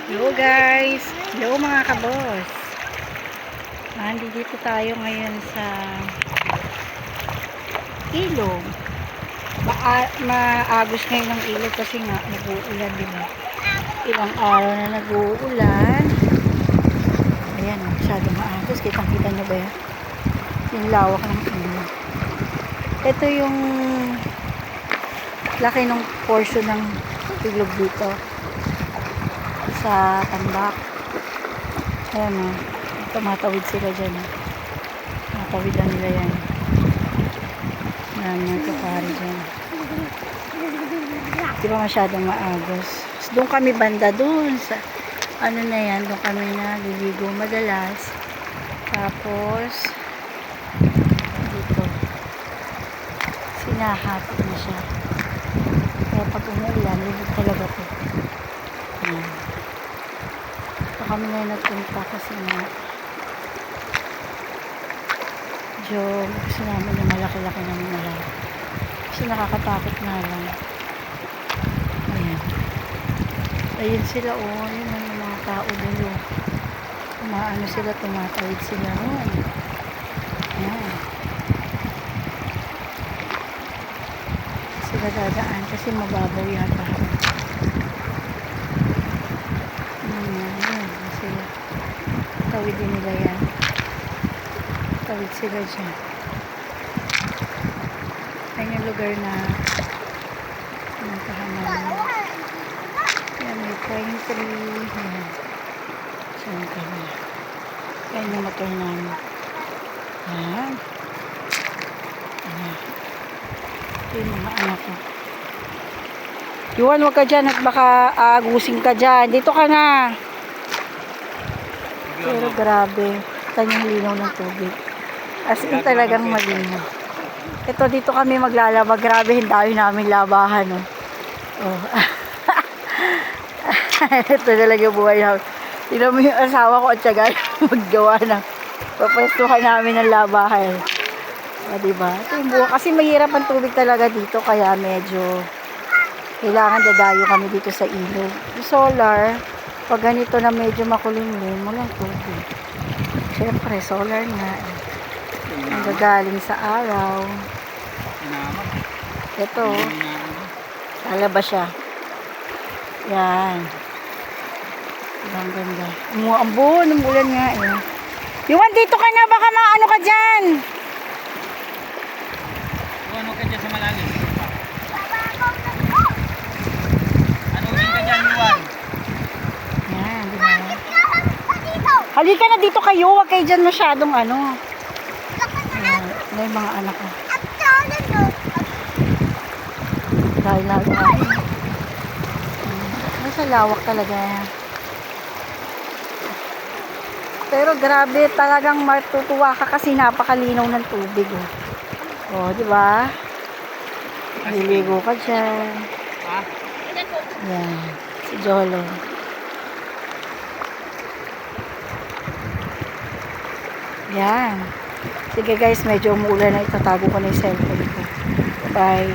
Hello guys, hello mga kabos. Nandito tayo ngayon sa ilog. Maagos ngayon ng ilog kasi nga nag-uulan, diba? Ilang araw na nag-uulan. Ayan, masyado maagos. Kitang-kita nyo ba yan? Yung lawak ng ilog. Ito yung laki ng portion ng ilog dito sa Tambak. Ayan o. Tumatawid sila dyan. Matawidan nila yan. Ayan, nagkakari dyan. Di ba masyadong maagos? Doon kami banda doon. Sa, ano na yan, doon kami naliligo madalas. Tapos, dito. Sinahapit na siya. Kaya pag umuulan, libog talaga to. Ayan. Ito kami na nagpunta kasi nga medyo gusto namin yung malaki-laki na mga kasi nakakatakot nga lang. Ayan. Ayun sila oh. Ayun yung mga tao dulo. Tumaano sila, tumatawid sila noon. Ayan. Sila dadaan kasi mababaw yata. Tawid din nila yan. Tawid sila dyan. Ayan yung lugar na pinuntahan namin. Ayan may pine tree. Ayan. Saan kami? Ayan yung motor namin. Ayan. Ayan. Ito yung mga anak ko. Yuan, huwag ka dyan at baka agusin ka dyan. Dito ka na. Pero grabe, tanyang linaw ng tubig. As in talagang malinaw. Ito dito kami maglalaba. Grabe, hindi namin labahan. Oh. Ito talaga buhay namin. Tignan mo yung asawa ko at syaga maggawa ng papastuhan namin ng labahan. O, diba? Ito yung buhay. Kasi mahirap ang tubig talaga dito. Kaya medyo kailangan dadayo kami dito sa ilog. Yung solar, pag ganito na medyo makulimlim, walang tubig. Siyempre, solar nga. Ang gagaling sa araw. Ito. Lalabas siya. Yan. Ang ganda. Umuambon, umulan nga eh. Yuan, dito ka na. Baka maano ka dyan. Ano ka dyan sa malalim? Ano ka dyan, Yuan? Halika na dito kayo, huwag kayo dyan masyadong ano. May mga anak ko. Dahil lawak. Nasa lawak talaga. Pero grabe, talagang matutuwa ka kasi napakalinaw ng tubig. Oh, di ba? Niligo ka dyan. Yan, si Jolo. Yan. Sige guys, medyo umuulan na, itatago ko na yung cellphone ko. Bye.